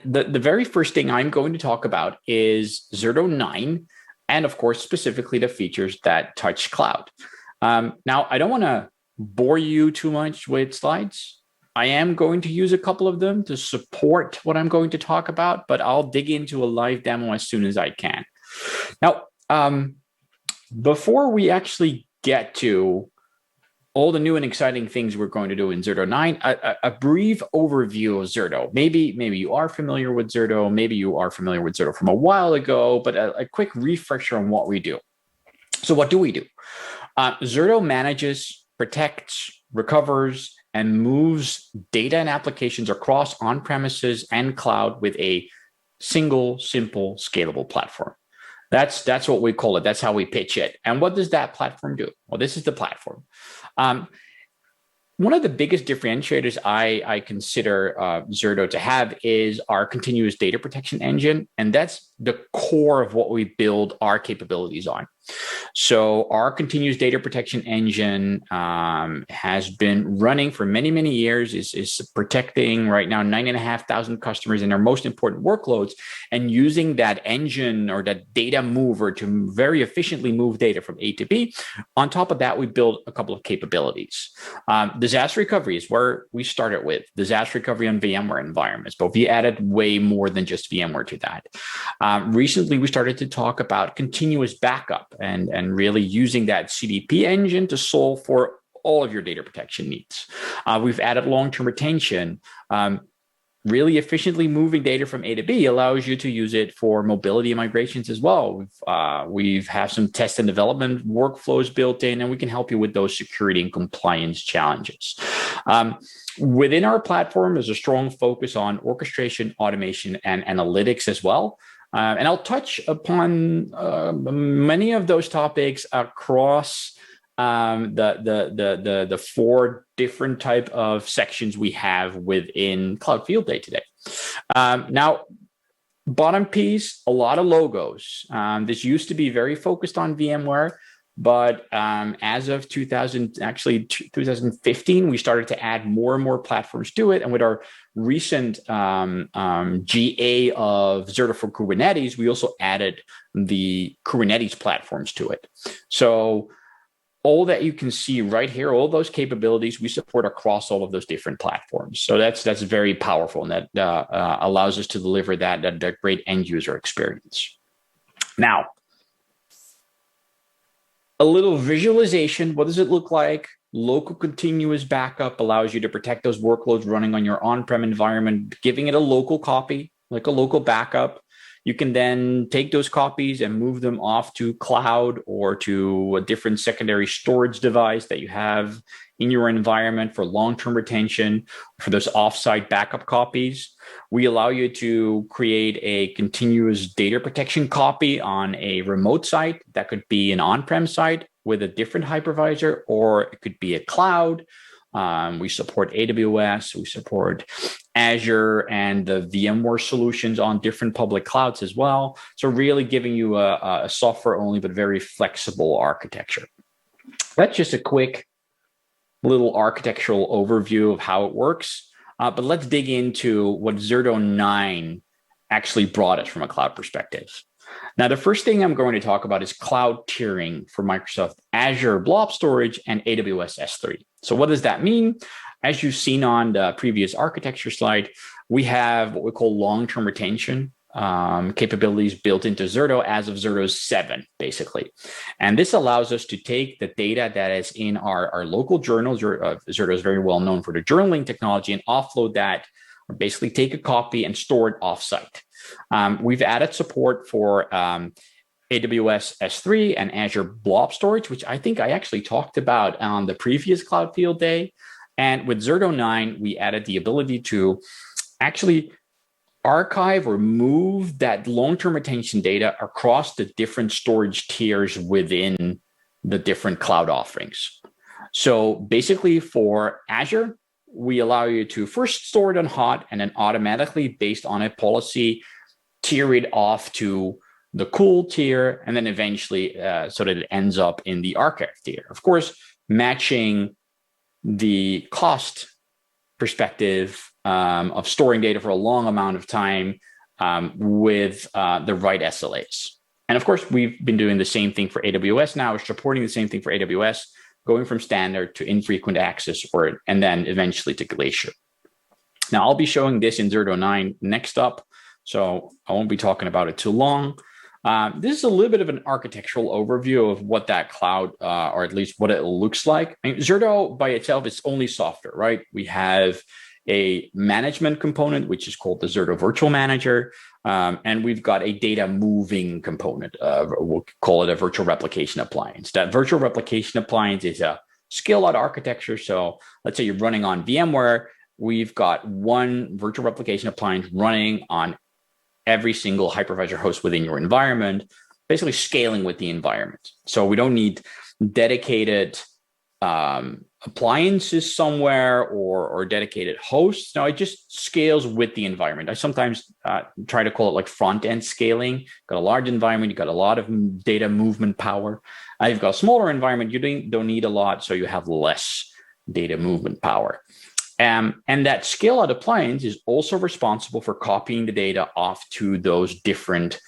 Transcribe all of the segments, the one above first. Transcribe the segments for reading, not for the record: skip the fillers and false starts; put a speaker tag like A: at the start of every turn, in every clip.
A: the very first thing I'm going to talk about is Zerto 9, and of course, specifically the features that touch cloud. Now, I don't want to bore you too much with slides. I am going to use a couple of them to support what I'm going to talk about, but I'll dig into a live demo as soon as I can. Now, before we actually get to all the new and exciting things we're going to do in Zerto 9, a brief overview of Zerto. Maybe you are familiar with Zerto, maybe you are familiar with Zerto from a while ago, but a quick refresher on what we do. So what do we do? Zerto manages, protects, recovers, and moves data and applications across on-premises and cloud with a single, simple, scalable platform. That's what we call it. That's how we pitch it. And what does that platform do? Well, this is the platform. One of the biggest differentiators I consider Zerto to have is our continuous data protection engine. And that's the core of what we build our capabilities on. So our continuous data protection engine has been running for many, many years, is protecting right now 9,500 customers in their most important workloads, and using that engine or that data mover to very efficiently move data from A to B. On top of that, we build a couple of capabilities. Disaster recovery is where we started with disaster recovery on VMware environments, but we added way more than just VMware to that. Recently, we started to talk about continuous backup and really using that CDP engine to solve for all of your data protection needs. We've added long-term retention. Really efficiently moving data from A to B allows you to use it for mobility and migrations as well. We've have some test and development workflows built in, and we can help you with those security and compliance challenges. Within our platform, there's a strong focus on orchestration, automation, and analytics as well. And I'll touch upon many of those topics across the four different type of sections we have within Cloud Field Day today. Now, bottom piece, a lot of logos. This used to be very focused on VMware, but as of 2015, we started to add more and more platforms to it. And with our recent GA of Zerto for Kubernetes, we also added the Kubernetes platforms to it. So all that you can see right here, all those capabilities, we support across all of those different platforms. So that's very powerful, and that allows us to deliver that great end user experience. Now, a little visualization. What does it look like? Local continuous backup allows you to protect those workloads running on your on-prem environment, giving it a local copy, like a local backup. You can then take those copies and move them off to cloud or to a different secondary storage device that you have in your environment for long-term retention, for those offsite backup copies. We allow you to create a continuous data protection copy on a remote site. That could be an on-prem site with a different hypervisor, or it could be a cloud. We support AWS, we support Azure and the VMware solutions on different public clouds as well. So really giving you a software only, but very flexible architecture. That's just a quick little architectural overview of how it works. But let's dig into what Zerto 9 actually brought us from a cloud perspective. Now, the first thing I'm going to talk about is cloud tiering for Microsoft Azure Blob Storage and AWS S3. So what does that mean? As you've seen on the previous architecture slide, we have what we call long-term retention capabilities built into Zerto as of Zerto 7, basically. And this allows us to take the data that is in our local journals. Zerto is very well known for the journaling technology, and offload that, or basically take a copy and store it offsite. We've added support for AWS S3 and Azure Blob Storage, which I think I actually talked about on the previous Cloud Field Day. And with Zerto 9, we added the ability to actually archive or move that long-term retention data across the different storage tiers within the different cloud offerings. So basically for Azure, we allow you to first store it on hot and then automatically, based on a policy, tier it off to the cool tier, and then eventually so that it ends up in the archive tier. Of course, matching the cost perspective of storing data for a long amount of time with the right SLAs. And of course, we've been doing the same thing for AWS now. We're supporting the same thing for AWS, going from standard to infrequent access, and then eventually to Glacier. Now, I'll be showing this in Zerto 9 next up, so I won't be talking about it too long. This is a little bit of an architectural overview of what that cloud, or at least what it looks like. I mean, Zerto by itself is only software, right? We have a management component, which is called the Zerto Virtual Manager. And we've got a data moving component. We'll call it a virtual replication appliance. That virtual replication appliance is a scale-out architecture. So let's say you're running on VMware. We've got one virtual replication appliance running on every single hypervisor host within your environment, basically scaling with the environment. So we don't need dedicated appliances somewhere or dedicated hosts. No, it just scales with the environment. I sometimes try to call it like front-end scaling. Got a large environment, you've got a lot of data movement power. You've got a smaller environment, you don't need a lot, so you have less data movement power. And that scale-out appliance is also responsible for copying the data off to those different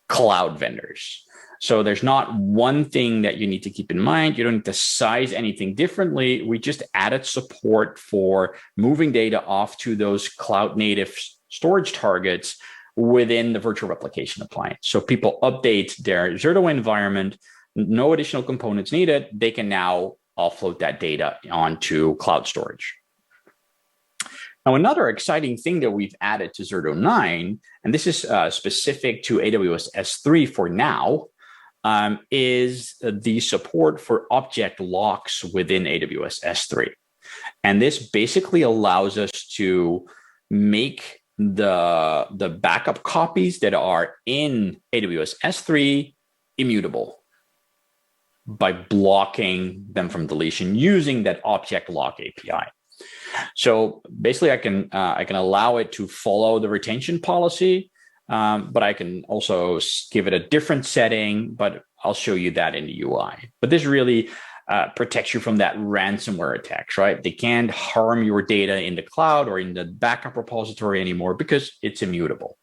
A: cloud vendors. So there's not one thing that you need to keep in mind. You don't need to size anything differently. We just added support for moving data off to those cloud native storage targets within the virtual replication appliance. So people update their Zerto environment, no additional components needed. They can now offload that data onto cloud storage. Now, another exciting thing that we've added to Zerto 9, and this is specific to AWS S3 for now, is the support for object locks within AWS S3. And this basically allows us to make the backup copies that are in AWS S3 immutable by blocking them from deletion using that object lock API. So basically, I can allow it to follow the retention policy, but I can also give it a different setting, but I'll show you that in the UI. But this really protects you from that ransomware attacks, right? They can't harm your data in the cloud or in the backup repository anymore because it's immutable.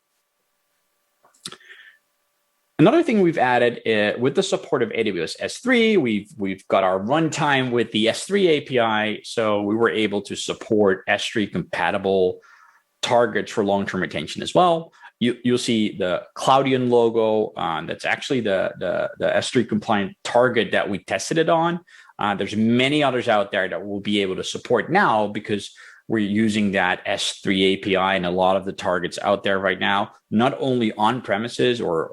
A: Another thing we've added with the support of AWS S3, we've got our runtime with the S3 API. So we were able to support S3 compatible targets for long-term retention as well. You'll see the Cloudian logo. That's actually the S3 compliant target that we tested it on. There's many others out there that we'll be able to support now because we're using that S3 API and a lot of the targets out there right now, not only on premises or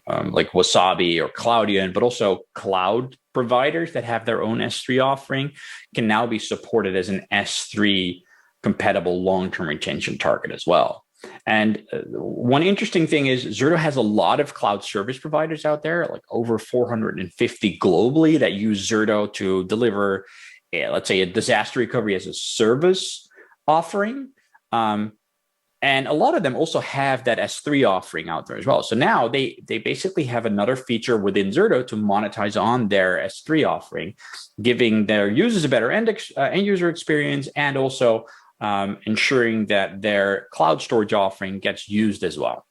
A: like Wasabi or Cloudian, but also cloud providers that have their own S3 offering can now be supported as an S3 compatible long-term retention target as well. And one interesting thing is Zerto has a lot of cloud service providers out there, like over 450 globally that use Zerto to deliver, let's say, a disaster recovery as a service offering. And a lot of them also have that S3 offering out there as well. So now they basically have another feature within Zerto to monetize on their S3 offering, giving their users a better end user experience and also ensuring that their cloud storage offering gets used as well.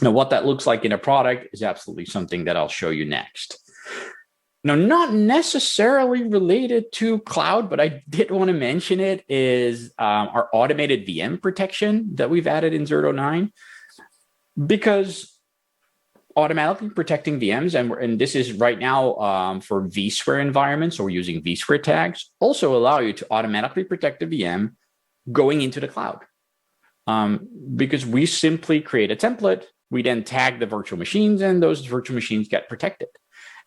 A: Now, what that looks like in a product is absolutely something that I'll show you next. Now, not necessarily related to cloud, but I did want to mention it, is our automated VM protection that we've added in Zerto 9, because automatically protecting VMs, and this is right now for vSphere environments, so we're using vSphere tags, also allow you to automatically protect the VM going into the cloud. Because we simply create a template, we then tag the virtual machines, and those virtual machines get protected.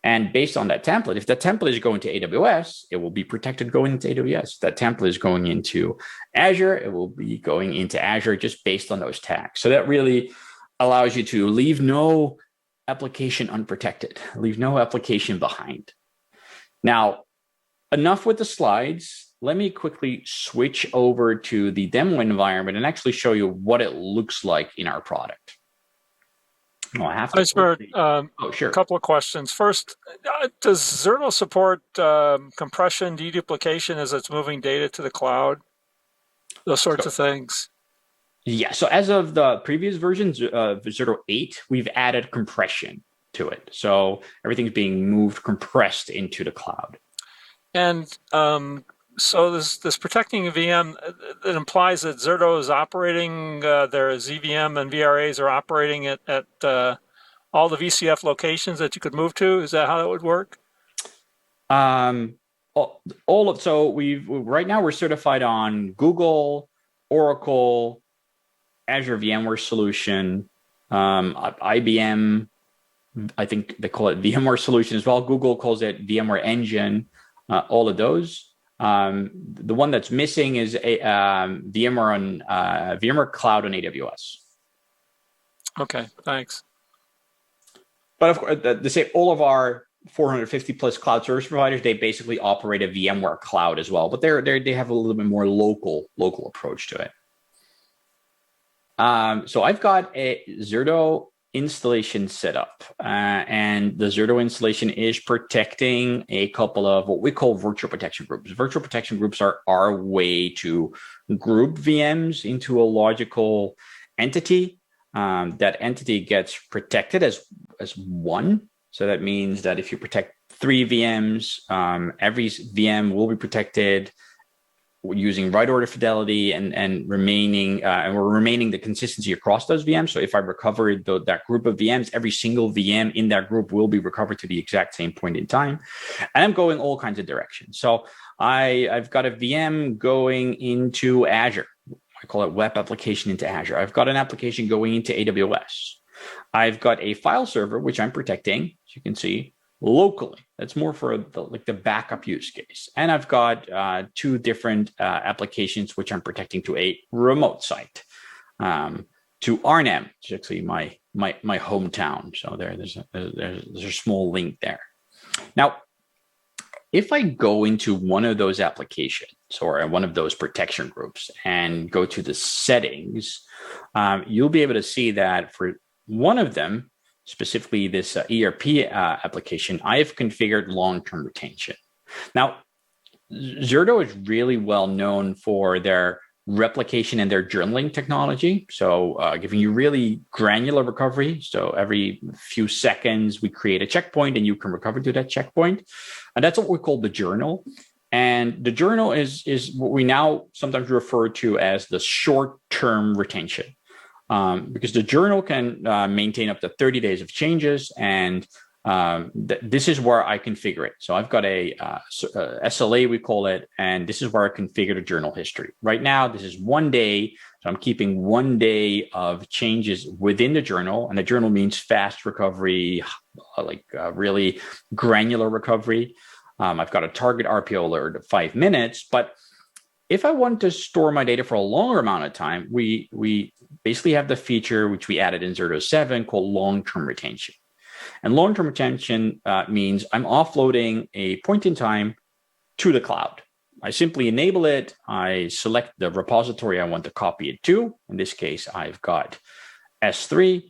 A: And based on that template, if that template is going to AWS, it will be protected going into AWS. If that template is going into Azure, it will be going into Azure just based on those tags. So that really allows you to leave no application unprotected, leave no application behind. Now, enough with the slides. Let me quickly switch over to the demo environment and actually show you what it looks like in our product. No, I have to.
B: Gijsbert,
A: Oh,
B: a
A: sure.
B: couple of questions. First, does Zerto support compression, deduplication as it's moving data to the cloud? Those sorts
A: So
B: of things.
A: yeah, so as of the previous versions of Zerto 8, we've added compression to it. So everything's being moved compressed into the cloud.
B: And so this protecting a VM, it implies that Zerto is operating, their ZVM and VRAs are operating at all the VCF locations that you could move to. Is that how that would work?
A: Um, all of so we've right now we're certified on Google, Oracle, Azure VMware solution, IBM. I think they call it VMware solution as well. Google calls it VMware Engine. All of those. The one that's missing is a VMware on VMware Cloud on AWS.
B: Okay, thanks.
A: But of course, to say all of our 450 plus cloud service providers, they basically operate a VMware cloud as well, but they have a little bit more local approach to it. So I've got a Zerto installation set up, and the Zerto installation is protecting a couple of what we call virtual protection groups. Virtual protection groups are our way to group VMs into a logical entity. That entity gets protected as one. So that means that if you protect 3 VMs, every VM will be protected using right order fidelity and remaining and we're remaining the consistency across those VMs. So if I recover that group of VMs, every single VM in that group will be recovered to the exact same point in time. And I'm going all kinds of directions. So I've got a VM going into Azure. I call it web application into Azure. I've got an application going into AWS. I've got a file server, which I'm protecting, as you can see, locally. That's more for the backup use case. And I've got 2 different applications, which I'm protecting to a remote site, to Arnhem, which is actually my hometown. So there's a small link there. Now, if I go into one of those applications or one of those protection groups and go to the settings, you'll be able to see that for one of them, specifically this ERP application, I have configured long-term retention. Now, Zerto is really well known for their replication and their journaling technology. So giving you really granular recovery. So every few seconds, we create a checkpoint and you can recover to that checkpoint. And that's what we call the journal. And the journal is what we now sometimes refer to as the short-term retention. Because the journal can maintain up to 30 days of changes, and this is where I configure it. So I've got a SLA, we call it, and this is where I configure the journal history. Right now, this is 1 day, so I'm keeping 1 day of changes within the journal, and the journal means fast recovery, really granular recovery. I've got a target RPO alert of 5 minutes, but if I want to store my data for a longer amount of time, we basically have the feature which we added in Zerto 7 called long-term retention. And long-term retention means I'm offloading a point in time to the cloud. I simply enable it. I select the repository I want to copy it to. In this case, I've got S3.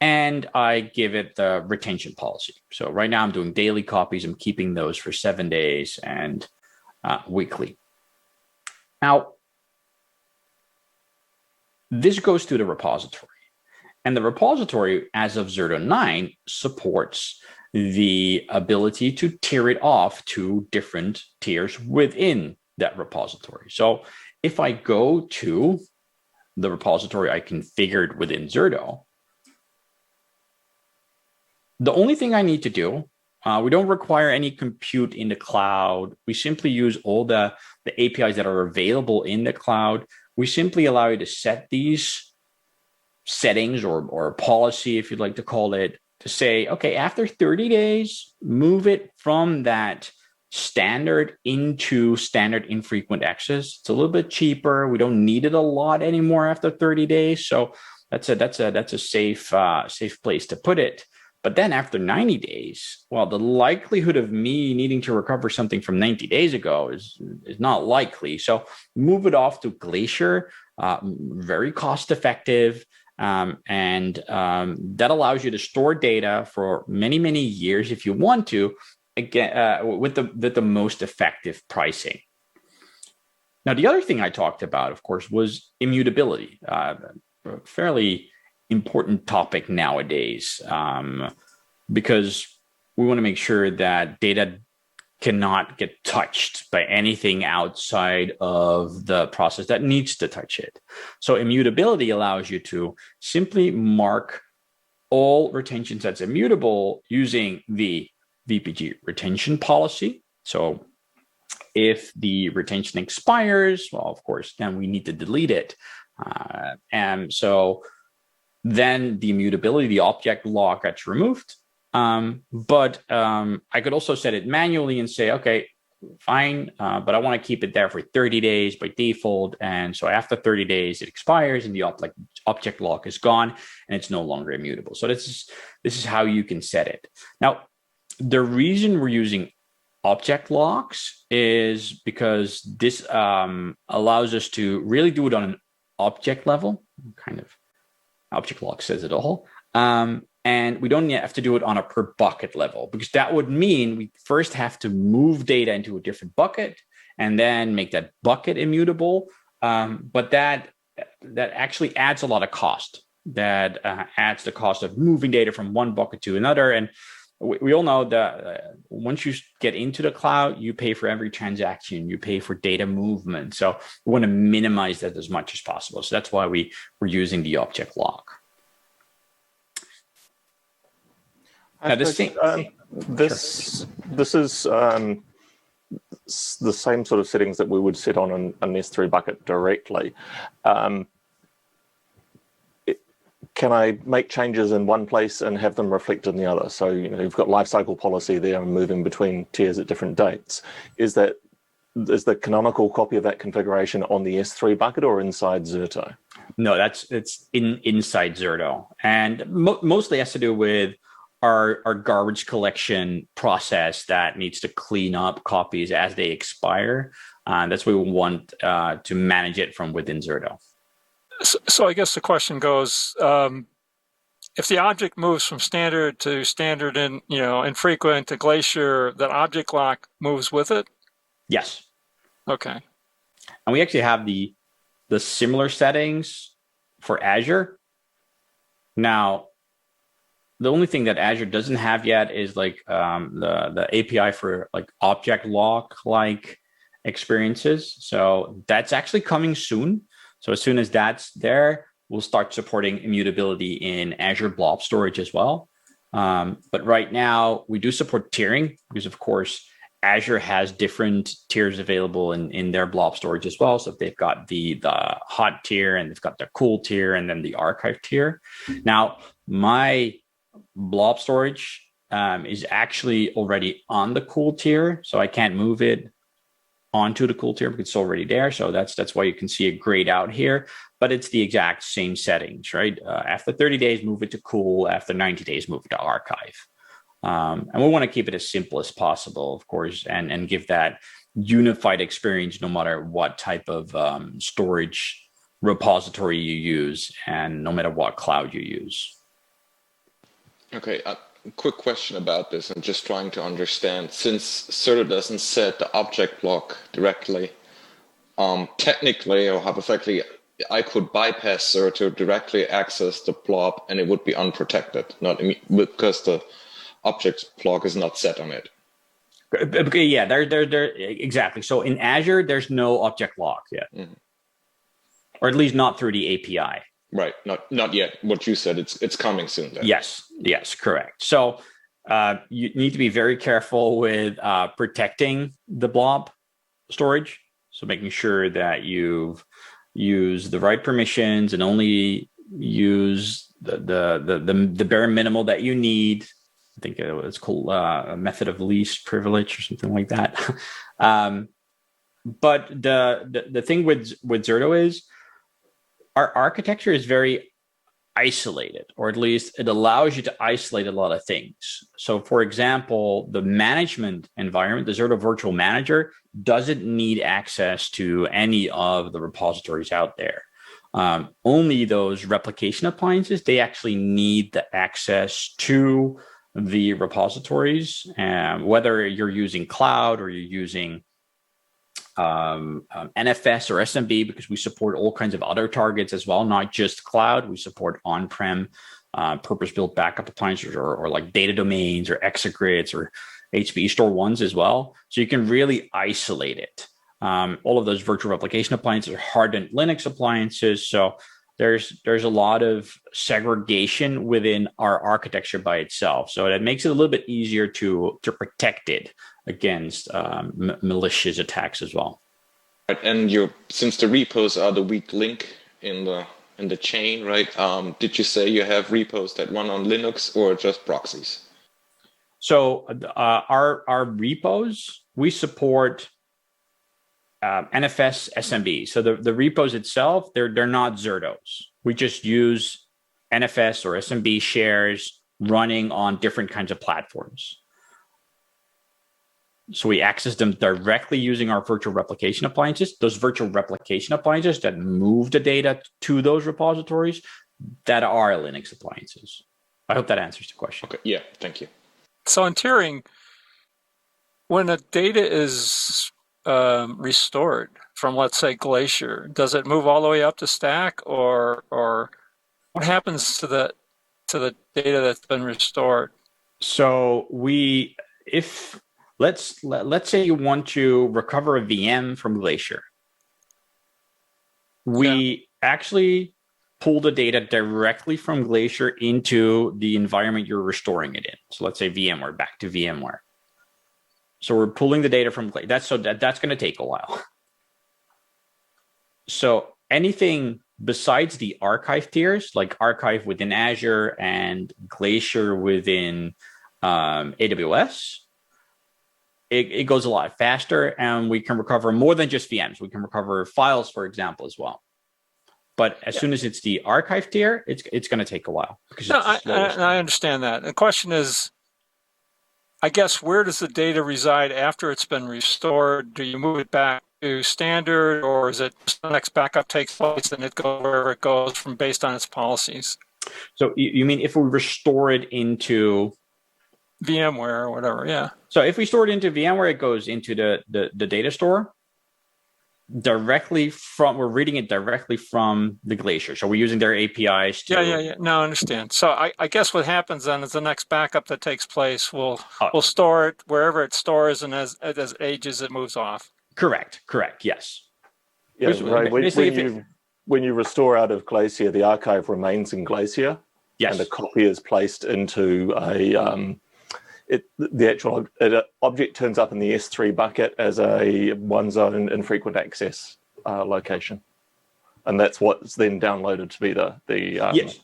A: And I give it the retention policy. So right now I'm doing daily copies. I'm keeping those for 7 days and weekly. Now, this goes to the repository. And the repository, as of Zerto 9, supports the ability to tier it off to different tiers within that repository. So if I go to the repository I configured within Zerto, the only thing I need to do, we don't require any compute in the cloud. We simply use all the APIs that are available in the cloud. We simply allow you to set these settings or policy, if you'd like to call it, to say, okay, after 30 days, move it from that standard into standard infrequent access. It's a little bit cheaper. We don't need it a lot anymore after 30 days. So that's a safe place to put it. But then after 90 days, well, the likelihood of me needing to recover something from 90 days ago is not likely. So move it off to Glacier, very cost effective. That allows you to store data for many, many years if you want to, again, with the most effective pricing. Now, the other thing I talked about, of course, was immutability, a fairly important topic nowadays, because we want to make sure that data cannot get touched by anything outside of the process that needs to touch it. So immutability allows you to simply mark all retention sets immutable using the VPG retention policy. So if the retention expires, well, of course, then we need to delete it. And so then the immutability, the object lock gets removed. But I could also set it manually and say, okay, fine, but I want to keep it there for 30 days by default. And so after 30 days, it expires and the object lock is gone and it's no longer immutable. So this is how you can set it. Now, the reason we're using object locks is because this allows us to really do it on an object level. Kind of object lock says it all. And we don't have to do it on a per bucket level, because that would mean we first have to move data into a different bucket and then make that bucket immutable. But that actually adds a lot of cost. That adds the cost of moving data from one bucket to another. And we all know that once you get into the cloud, you pay for every transaction, you pay for data movement. So we want to minimize that as much as possible. So that's why we're using the object lock. Now, this is
C: the same sort of settings that we would set on an S3 bucket directly. Can I make changes in one place and have them reflected in the other? So, you've got lifecycle policy there and moving between tiers at different dates. Is the canonical copy of that configuration on the S3 bucket or inside Zerto?
A: No, it's inside Zerto, and mostly has to do with our garbage collection process that needs to clean up copies as they expire. That's why we want to manage it from within Zerto.
B: So I guess the question goes, if the object moves from standard to standard and infrequent to Glacier, that object lock moves with it?
A: Yes.
B: Okay.
A: And we actually have the similar settings for Azure. Now, the only thing that Azure doesn't have yet is the API for object lock experiences. So that's actually coming soon. So as soon as that's there, we'll start supporting immutability in Azure Blob storage as well. But right now we do support tiering because, of course, Azure has different tiers available in their Blob storage as well. So they've got the hot tier and they've got the cool tier and then the archive tier. Now, my Blob storage is actually already on the cool tier, so I can't move it onto the cool tier because it's already there. So that's why you can see it grayed out here, but it's the exact same settings, right? After 30 days, move it to cool. After 90 days, move it to archive. And we want to keep it as simple as possible, of course, and give that unified experience no matter what type of storage repository you use and no matter what cloud you use.
D: Okay, a quick question about this. I'm just trying to understand, since Zerto doesn't set the object lock directly, technically or hypothetically, I could bypass Zerto, directly access the blob, and it would be unprotected, because the object lock is not set on it.
A: Yeah, there exactly. So in Azure, there's no object lock yet, or at least not through the API.
D: Right, not yet. What you said, it's coming soon. Then.
A: Yes, correct. So you need to be very careful with protecting the blob storage. So making sure that you've used the right permissions and only use the bare minimal that you need. I think it's called a method of least privilege or something like that. But the thing with Zerto is, our architecture is very isolated, or at least it allows you to isolate a lot of things. So for example, the management environment, the Zerto Virtual Manager, doesn't need access to any of the repositories out there. Only those replication appliances, they actually need the access to the repositories, whether you're using cloud or you're using NFS or SMB, because we support all kinds of other targets as well, not just cloud. We support on-prem purpose-built backup appliances or like data domains or exagrids or HPE Store 1s as well. So you can really isolate it. All of those virtual replication appliances are hardened Linux appliances. So there's a lot of segregation within our architecture by itself. So that makes it a little bit easier to protect it against malicious attacks as well.
D: Right, and since the repos are the weak link in the chain, right? Did you say you have repos that run on Linux or just proxies?
A: So our repos, we support NFS SMB. So the repos itself, they're not Zertos. We just use NFS or SMB shares running on different kinds of platforms. So we access them directly using our virtual replication appliances. Those virtual replication appliances that move the data to those repositories, that are Linux appliances. I hope that answers the question.
D: Okay. Yeah. Thank you.
B: So in tiering, when a data is restored from, let's say, Glacier, does it move all the way up to stack, or what happens to the data that's been restored?
A: So let's say you want to recover a VM from Glacier. We actually pull the data directly from Glacier into the environment you're restoring it in. So let's say VMware, back to VMware. So we're pulling the data from Glacier. That's going to take a while. So anything besides the archive tiers, like archive within Azure and Glacier within AWS, it goes a lot faster, and we can recover more than just VMs. We can recover files, for example, as well. But as soon as it's the archive tier, it's going to take a while. Because
B: I understand that. The question is, I guess, where does the data reside after it's been restored? Do you move it back to standard, or is it the next backup takes place and it goes wherever it goes from based on its policies?
A: So you mean if we restore it into
B: VMware or whatever? Yeah.
A: So if we store it into VMware, it goes into the data store directly from. We're reading it directly from the Glacier. So we're using their APIs.
B: Yeah. No, I understand. So I guess what happens then is the next backup that takes place will store it wherever it stores, and as it ages, it moves off.
A: Correct. Yes.
C: Yeah, right. When you restore out of Glacier, the archive remains in Glacier.
A: Yes.
C: And a copy is placed into the actual object turns up in the S3 bucket as a one zone infrequent access location, and that's what's then downloaded to be
A: yes.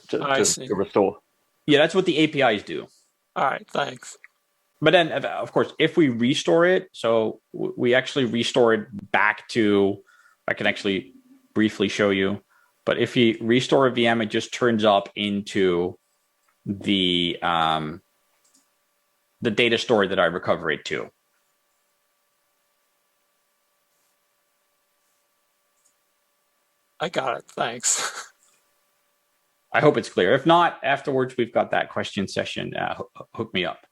C: to restore.
A: Yeah, that's what the APIs do.
B: All right, thanks.
A: But then, of course, if we restore it, so we actually restore it back to. I can actually briefly show you, but if you restore a VM, it just turns up into the data store that I recover it to.
B: I got it. Thanks.
A: I hope it's clear. If not, afterwards, we've got that question session. Hook me up.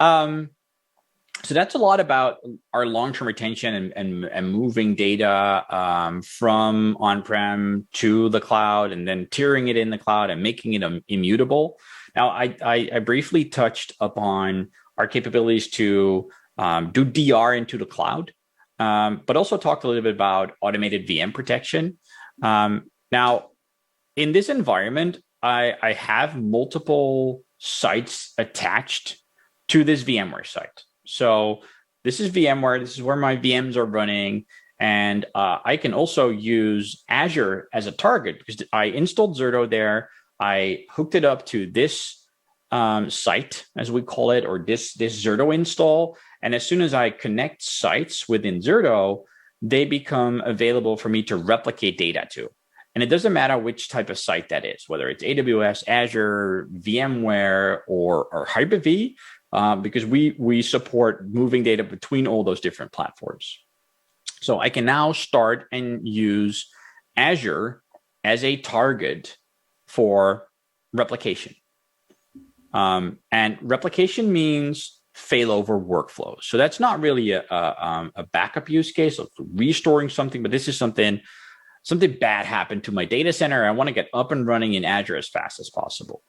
A: So that's a lot about our long-term retention and moving data from on-prem to the cloud, and then tiering it in the cloud and making it immutable. Now, I briefly touched upon our capabilities to do DR into the cloud, but also talked a little bit about automated VM protection. Now, in this environment, I have multiple sites attached to this VMware site. So this is VMware. This is where my VMs are running. And I can also use Azure as a target because I installed Zerto there. I hooked it up to this site, as we call it, or this Zerto install. And as soon as I connect sites within Zerto, they become available for me to replicate data to. And it doesn't matter which type of site that is, whether it's AWS, Azure, VMware, or Hyper-V, because we support moving data between all those different platforms. So I can now start and use Azure as a target for replication. And replication means failover workflows. So that's not really a backup use case of restoring something, but this is something bad happened to my data center. I want to get up and running in Azure as fast as possible.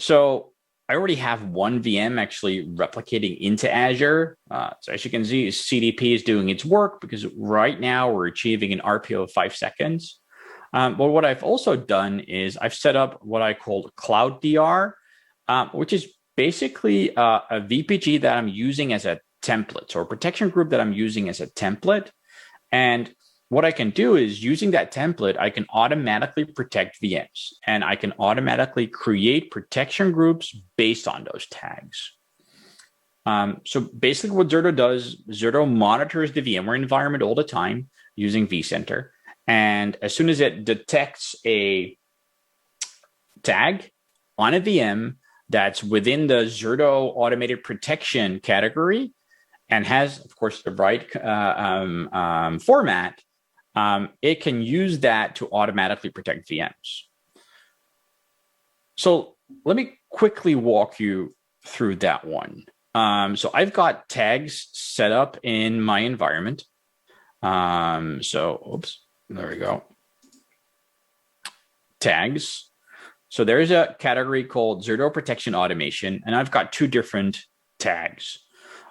A: So I already have one VM actually replicating into Azure. So as you can see, CDP is doing its work because right now we're achieving an RPO of 5 seconds. But what I've also done is I've set up what I call Cloud DR, which is basically a VPG that I'm using as a template, or a protection group that I'm using as a template. And what I can do is, using that template, I can automatically protect VMs, and I can automatically create protection groups based on those tags. So basically what Zerto does, Zerto monitors the VMware environment all the time using vCenter. And as soon as it detects a tag on a VM that's within the Zerto automated protection category and has, of course, the right format, it can use that to automatically protect VMs. So let me quickly walk you through that one. So I've got tags set up in my environment. Oops, there we go. Tags. So there's a category called Zerto Protection Automation, and I've got 2 different tags.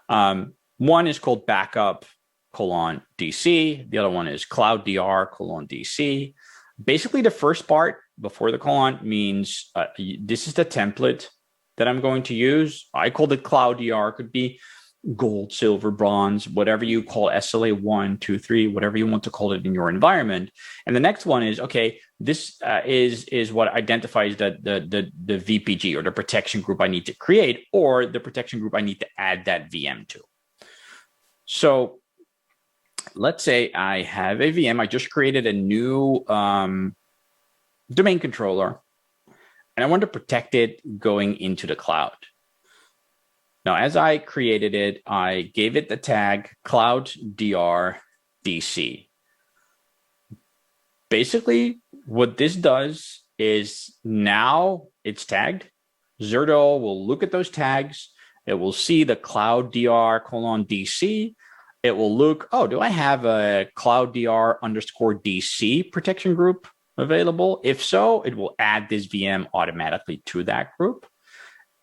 A: One is called backup :DC. The other one is cloud DR :DC. Basically, the first part before the colon means this is the template that I'm going to use. I call it cloud DR. It could be gold, silver, bronze, whatever you call SLA 1, 2, 3, whatever you want to call it in your environment. And the next one is, okay, this is what identifies the VPG, or the protection group I need to create, or the protection group I need to add that VM to. So let's say I have a VM. I just created a new domain controller, and I want to protect it going into the cloud. Now, as I created it, I gave it the tag cloud DR DC. Basically, what this does is, now it's tagged. Zerto will look at those tags. It will see the cloud DR :DC. It will look, oh, do I have a cloud DR _DC protection group available? If so, it will add this VM automatically to that group.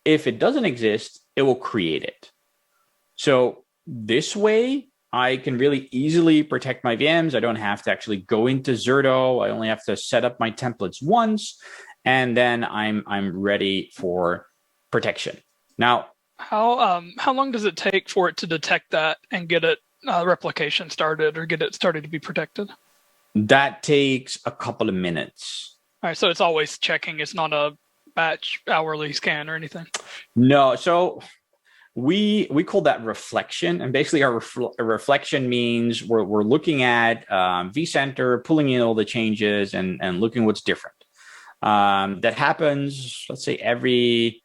A: If it doesn't exist, it will create it. So this way, I can really easily protect my VMs. I don't have to actually go into Zerto. I only have to set up my templates once, and then I'm ready for protection. Now,
E: how long does it take for it to detect that and get it replication started, or get it started to be protected?
A: That takes a couple of minutes.
E: All right, so it's always checking. It's not a batch hourly scan or anything?
A: No. So we call that reflection, and basically our reflection means we're looking at vCenter, pulling in all the changes and looking what's different. That happens, let's say, every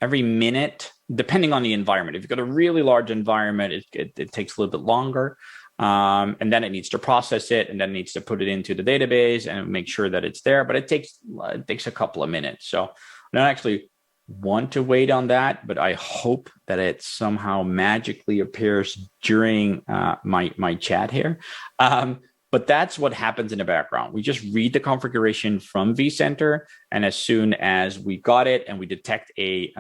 A: minute, depending on the environment. If you've got a really large environment, it takes a little bit longer. And then it needs to process it, and then it needs to put it into the database and make sure that it's there. But it takes a couple of minutes. So I don't actually want to wait on that, but I hope that it somehow magically appears during my chat here. But that's what happens in the background. We just read the configuration from vCenter, and as soon as we got it and we detect a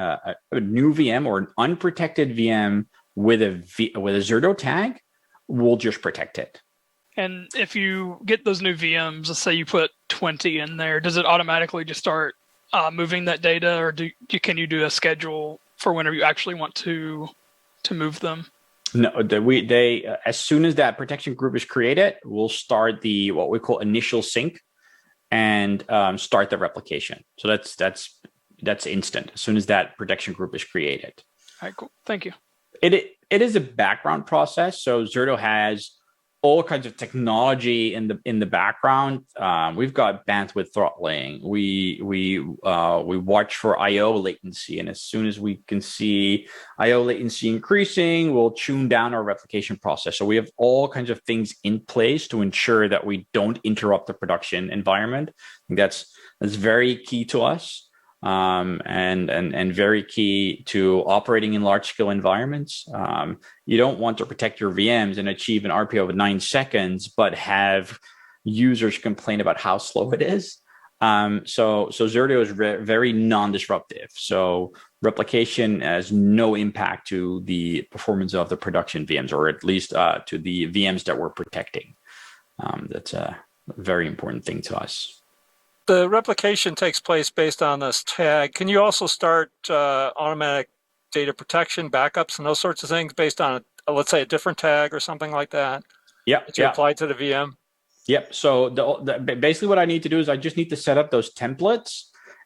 A: new VM or an unprotected VM with a Zerto tag, we'll just protect it.
E: And if you get those new VMs, let's say you put 20 in there, does it automatically just start moving that data, or can you do a schedule for whenever you actually want to move them?
A: No, they as soon as that protection group is created, we'll start what we call initial sync and start the replication. So that's instant as soon as that protection group is created.
E: All right, cool. Thank you.
A: It is a background process. So Zerto has all kinds of technology in the background. We've got bandwidth throttling. We watch for I/O latency, and as soon as we can see I/O latency increasing, we'll tune down our replication process. So we have all kinds of things in place to ensure that we don't interrupt the production environment. I think that's very key to us. And very key to operating in large scale environments. You don't want to protect your VMs and achieve an RPO of 9 seconds, but have users complain about how slow it is. So Zerto is very non-disruptive. So replication has no impact to the performance of the production VMs, or at least to the VMs that we're protecting. That's a very important thing to us.
B: The replication takes place based on this tag. Can you also start automatic data protection, backups, and those sorts of things based on, let's say, a different tag or something like that?
A: Yeah.
B: To apply to the VM?
A: Yep. So basically what I need to do is I just need to set up those templates.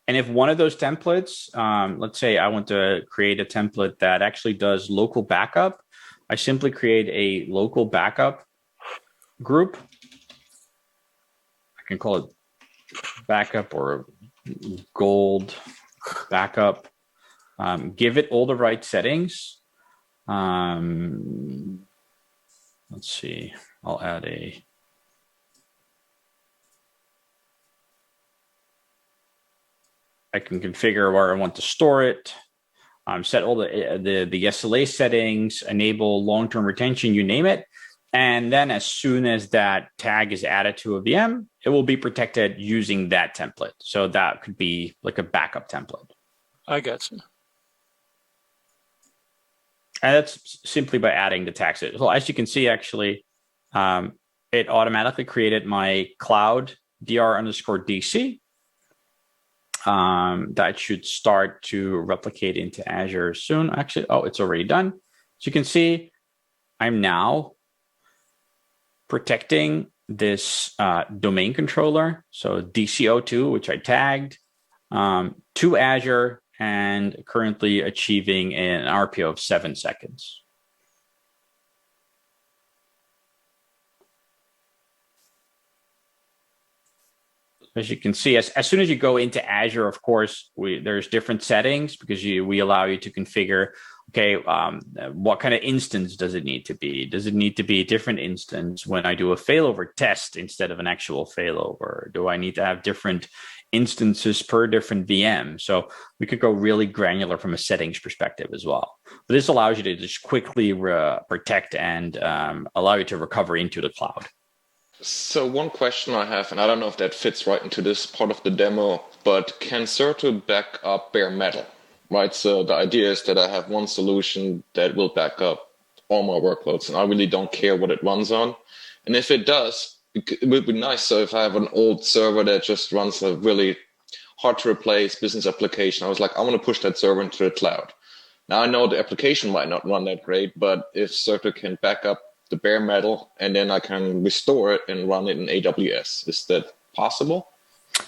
A: And if one of those templates, let's say I want to create a template that actually does local backup, I simply create a local backup group. I can call it backup or gold backup. Give it all the right settings. Let's see. I'll add I can configure where I want to store it. Set all the SLA settings, enable long-term retention, you name it. And then as soon as that tag is added to a VM, it will be protected using that template. So that could be like a backup template.
B: I got you.
A: And that's simply by adding the tags. So as you can see, actually, it automatically created my cloud dr_dc. That should start to replicate into Azure soon. Actually, it's already done. So you can see I'm now protecting this domain controller, so DC02, which I tagged, to Azure, and currently achieving an RPO of 7 seconds. As you can see, as soon as you go into Azure, of course, there's different settings because we allow you to configure, okay, what kind of instance does it need to be? Does it need to be a different instance when I do a failover test instead of an actual failover? Do I need to have different instances per different VM? So we could go really granular from a settings perspective as well. But this allows you to just quickly protect and allow you to recover into the cloud.
D: So one question I have, and I don't know if that fits right into this part of the demo, but can Zerto back up bare metal, right? So the idea is that I have one solution that will back up all my workloads, and I really don't care what it runs on. And if it does, it would be nice. So if I have an old server that just runs a really hard to replace business application, I was like, I want to push that server into the cloud. Now I know the application might not run that great, but if Zerto can back up the bare metal, and then I can restore it and run it in AWS. Is that possible?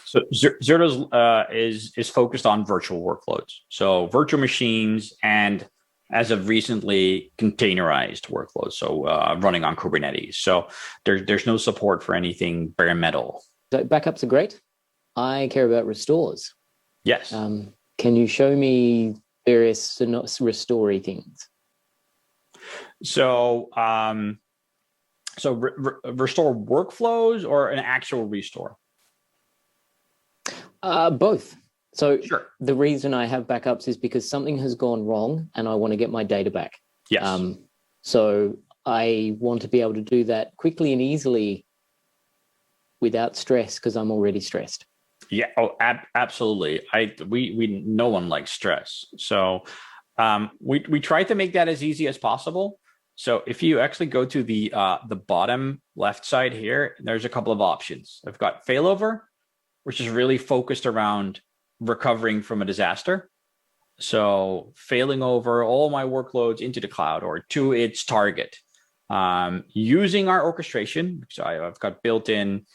A: So Zerto is focused on virtual workloads, so virtual machines, and as of recently, containerized workloads, so running on Kubernetes. So there's no support for anything bare metal.
F: So backups are great. I care about restores.
A: Yes.
F: Can you show me various restore things?
A: So, restore workflows or an actual restore?
F: Both. So
A: sure.
F: The reason I have backups is because something has gone wrong and I want to get my data back.
A: Yes.
F: So I want to be able to do that quickly and easily without stress because I'm already stressed.
A: Yeah. Oh, absolutely. We no one likes stress. So we try to make that as easy as possible. So if you actually go to the bottom left side here, there's a couple of options. I've got failover, which is really focused around recovering from a disaster. So failing over all my workloads into the cloud or to its target, using our orchestration. So I've got built-in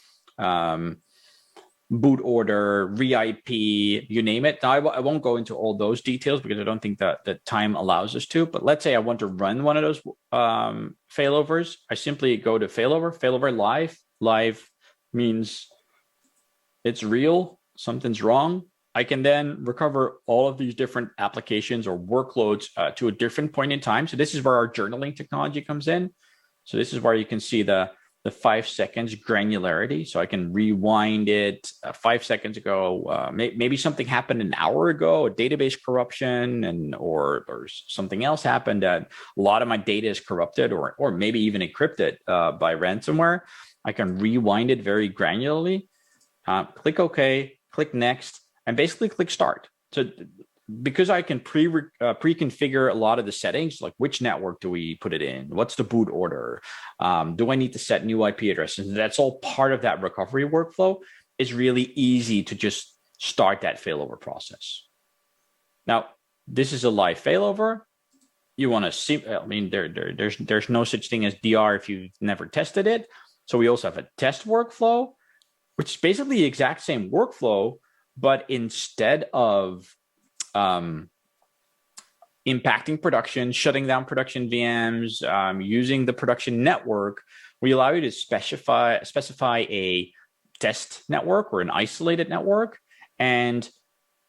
A: boot order, re-IP, you name it. Now, I won't go into all those details because I don't think that the time allows us to. But let's say I want to run one of those failovers. I simply go to failover live. Live means it's real, something's wrong. I can then recover all of these different applications or workloads to a different point in time. So this is where our journaling technology comes in. So this is where you can see the 5 seconds granularity. So I can rewind it 5 seconds ago. Maybe something happened an hour ago, a database corruption, or something else happened that a lot of my data is corrupted or maybe even encrypted by ransomware. I can rewind it very granularly. Click OK, click next, and basically click start. So because I can pre-configure a lot of the settings, like which network do we put it in? What's the boot order? Do I need to set new IP addresses? That's all part of that recovery workflow. It's really easy to just start that failover process. Now, this is a live failover. You want to see, I mean, there's no such thing as DR if you've never tested it. So we also have a test workflow, which is basically the exact same workflow, but instead of impacting production, shutting down production VMs, using the production network, we allow you to specify a test network or an isolated network, and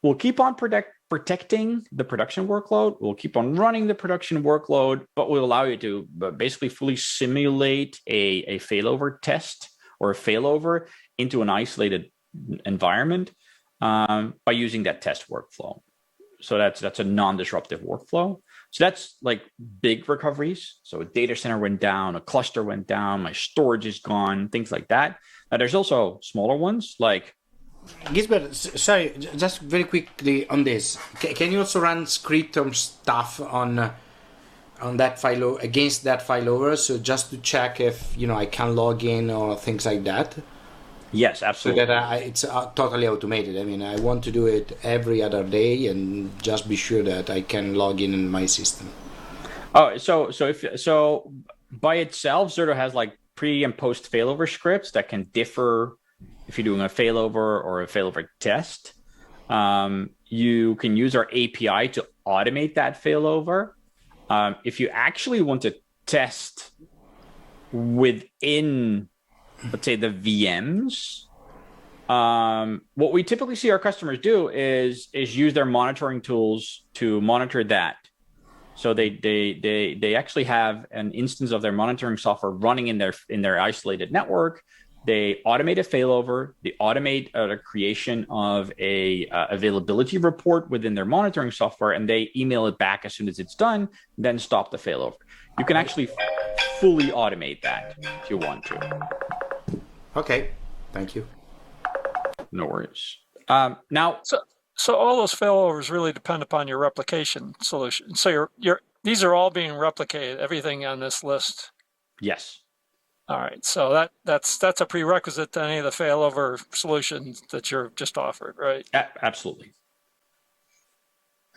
A: we'll keep on protecting the production workload. We'll keep on running the production workload, but we'll allow you to basically fully simulate a failover test or a failover into an isolated environment by using that test workflow. So that's a non-disruptive workflow. So that's like big recoveries. So a data center went down, a cluster went down, my storage is gone, things like that. Now there's also smaller ones like.
G: Gijsbert, sorry, just very quickly on this. Can you also run script or stuff on that file against that failover? So just to check if I can log in or things like that.
A: Yes, absolutely.
G: So that it's totally automated. I mean, I want to do it every other day and just be sure that I can log in my system.
A: Oh, so by itself, Zerto has like pre and post failover scripts that can differ if you're doing a failover or a failover test. You can use our API to automate that failover. If you actually want to test within, let's say, the VMs, what we typically see our customers do is use their monitoring tools to monitor that. So they actually have an instance of their monitoring software running in their isolated network. They automate a failover. They automate the creation of a availability report within their monitoring software, and they email it back as soon as it's done. Then stop the failover. You can actually fully automate that if you want to.
G: Okay, thank you.
A: No worries. Now,
B: so all those failovers really depend upon your replication solution. So these are all being replicated. Everything on this list.
A: yes.
B: All right, so that's a prerequisite to any of the failover solutions that you're just offered, right?
A: Absolutely.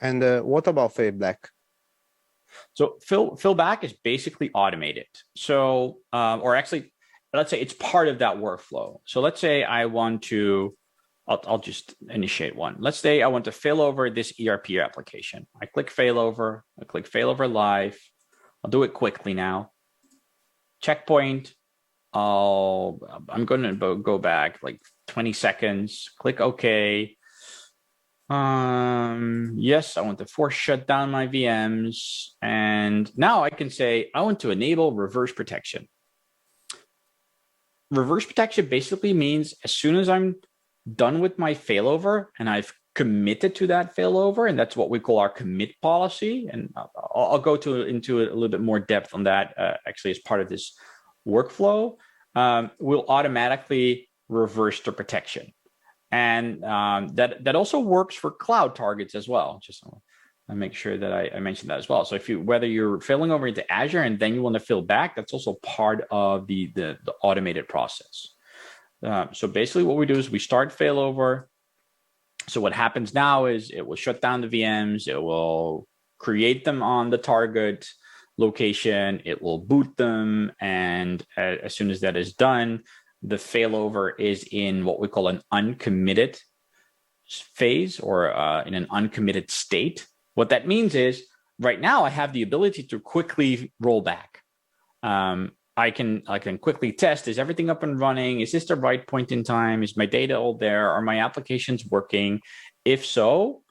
H: And what about failback?
A: So fillback is basically automated. So, or actually, let's say it's part of that workflow. So let's say I want to, I'll just initiate one. Let's say I want to fail over this ERP application. I click failover. I click failover live. I'll do it quickly now. Checkpoint. I'm going to go back like 20 seconds. Click OK. Yes, I want to force shut down my VMs. And now I can say I want to enable reverse protection. Reverse protection basically means as soon as I'm done with my failover and I've committed to that failover, and that's what we call our commit policy. And I'll go into a little bit more depth on that actually as part of this workflow. We'll automatically reverse the protection. And that also works for cloud targets as well. Just I make sure that I mentioned that as well. So whether you're failing over into Azure and then you want to fill back, that's also part of the automated process. So basically what we do is we start failover. So what happens now is it will shut down the VMs. It will create them on the target location. It will boot them. And as soon as that is done, the failover is in what we call an uncommitted phase, or in an uncommitted state. What that means is right now I have the ability to quickly roll back. I can quickly test, is everything up and running? Is this the right point in time? Is my data all there? Are my applications working? If so,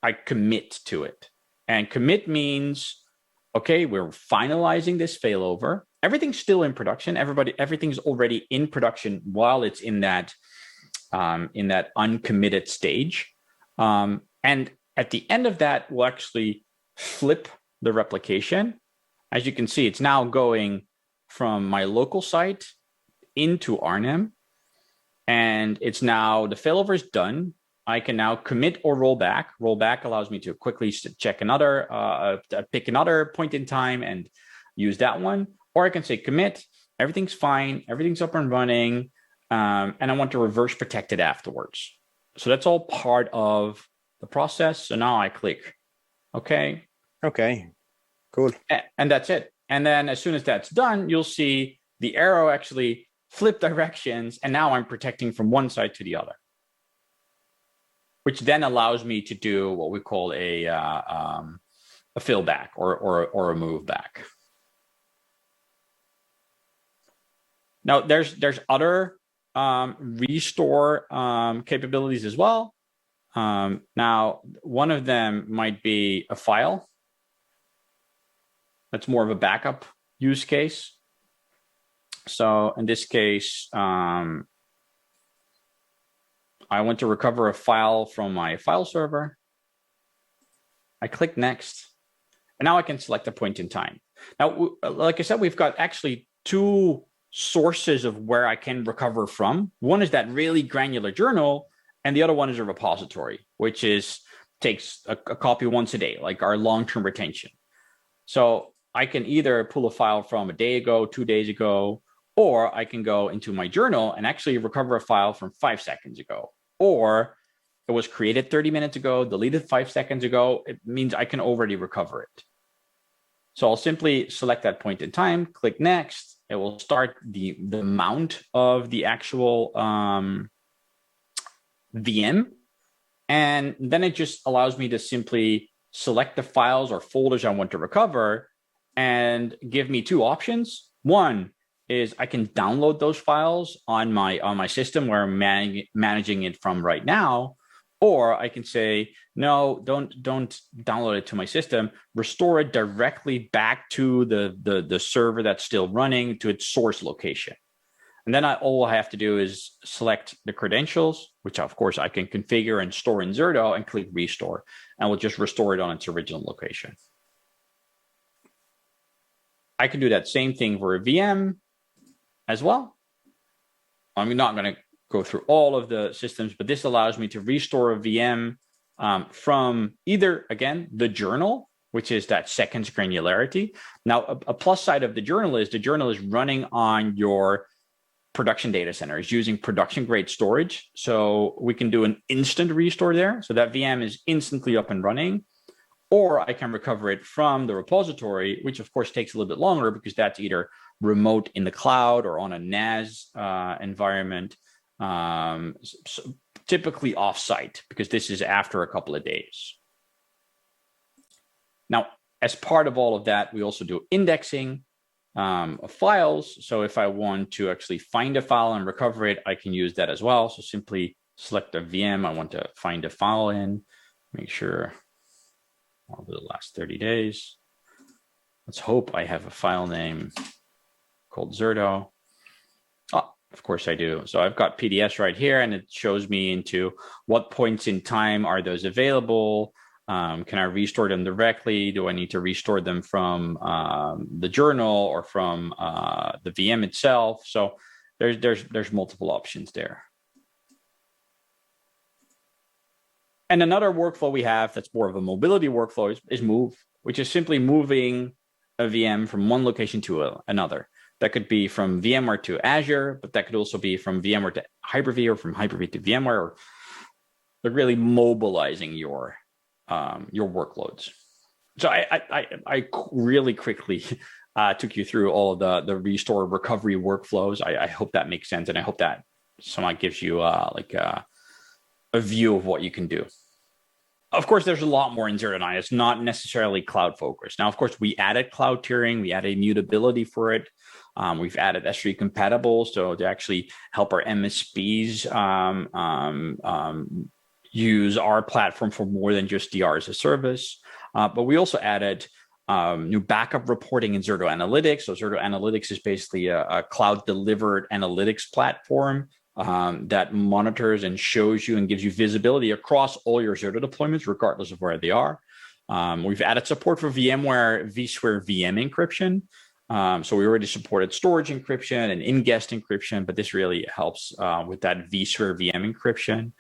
A: I commit to it. And commit means, okay, we're finalizing this failover. Everything's still in production. Everything's already in production while it's in that uncommitted stage. And at the end of that, we'll actually flip the replication. As you can see, it's now going from my local site into RNAM. And it's now, the failover is done. I can now commit or roll back. Roll back allows me to quickly check pick another point in time and use that one. Or I can say commit, everything's fine, everything's up and running, and I want to reverse protect it afterwards. So that's all part of the process. So now I click OK.
H: Okay, cool.
A: And that's it. And then as soon as that's done, you'll see the arrow actually flip directions, and now I'm protecting from one side to the other, which then allows me to do what we call a fill back or a move back. Now there's other restore capabilities as well. Now one of them might be a file. That's more of a backup use case. So in this case, I want to recover a file from my file server. I click next, and now I can select a point in time. Now, like I said, we've got actually two sources of where I can recover from. One is that really granular journal, and the other one is a repository, which takes a copy once a day, like our long-term retention. So I can either pull a file from a day ago, 2 days ago, or I can go into my journal and actually recover a file from 5 seconds ago. Or it was created 30 minutes ago, deleted 5 seconds ago. It means I can already recover it. So I'll simply select that point in time, click next. It will start the mount of the actual VM. And then it just allows me to simply select the files or folders I want to recover and give me two options. One is I can download those files on my system where I'm managing it from right now, or I can say, no, don't download it to my system. Restore it directly back to the server that's still running, to its source location. And then all I have to do is select the credentials, which of course I can configure and store in Zerto, and click restore, and we'll just restore it on its original location. I can do that same thing for a VM as well. I'm not going to go through all of the systems, but this allows me to restore a VM from either, again, the journal, which is that seconds granularity. Now, a plus side of the journal is running on your production data center, is using production grade storage. So we can do an instant restore there. So that VM is instantly up and running. Or I can recover it from the repository, which of course takes a little bit longer because that's either remote in the cloud or on a NAS environment, so typically offsite, because this is after a couple of days. Now, as part of all of that, we also do indexing of files. So if I want to actually find a file and recover it, I can use that as well. So simply select a VM I want to find a file in, make sure over the last 30 days. Let's hope I have a file name called Zerto. Oh, of course I do. So I've got PDS right here, and it shows me into what points in time are those available. Can I restore them directly? Do I need to restore them from the journal or from the VM itself? So there's multiple options there. And another workflow we have that's more of a mobility workflow is move, which is simply moving a VM from one location to another. That could be from VMware to Azure, but that could also be from VMware to Hyper-V, or from Hyper-V to VMware, or they're really mobilizing your workloads. So I really quickly took you through all of the restore recovery workflows. I hope that makes sense, and I hope that somewhat gives you a view of what you can do. Of course, there's a lot more in Zerto 9. It's not necessarily cloud focused. Now, of course, we added cloud tiering, we added immutability for it. We've added S3 compatible, so to actually help our MSPs use our platform for more than just DR as a service. But we also added new backup reporting in Zerto Analytics. So Zerto Analytics is basically a cloud-delivered analytics platform that monitors and shows you and gives you visibility across all your Zerto deployments, regardless of where they are. We've added support for VMware vSphere VM encryption. So we already supported storage encryption and in-guest encryption, but this really helps with that vSphere VM encryption.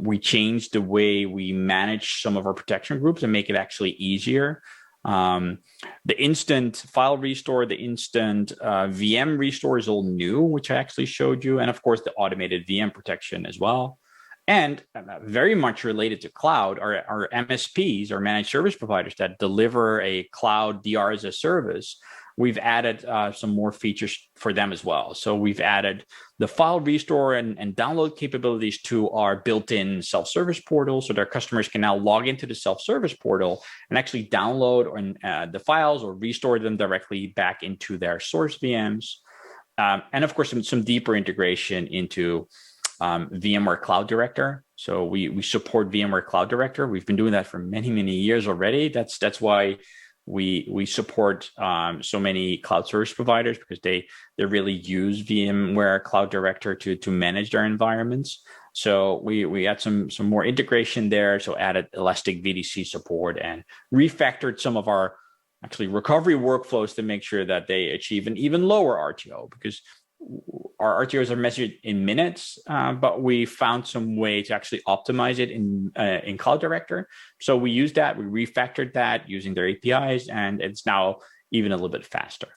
A: We changed the way we manage some of our protection groups and make it actually easier. The instant file restore, the instant VM restore is all new, which I actually showed you. And of course, the automated VM protection as well. And very much related to cloud, our MSPs, our managed service providers that deliver a cloud DR as a service, we've added some more features for them as well. So we've added the file restore and download capabilities to our built-in self-service portal, so their customers can now log into the self-service portal and actually download the files or restore them directly back into their source VMs. And of course, some deeper integration into VMware Cloud Director. So we support VMware Cloud Director. We've been doing that for many, many years already. That's why we support so many cloud service providers, because they really use VMware Cloud Director to manage their environments. So we had some more integration there. So added Elastic VDC support and refactored some of our actually recovery workflows to make sure that they achieve an even lower RTO, because our RTOs are measured in minutes, but we found some way to actually optimize it in Cloud Director. So we used that, we refactored that using their APIs, and it's now even a little bit faster.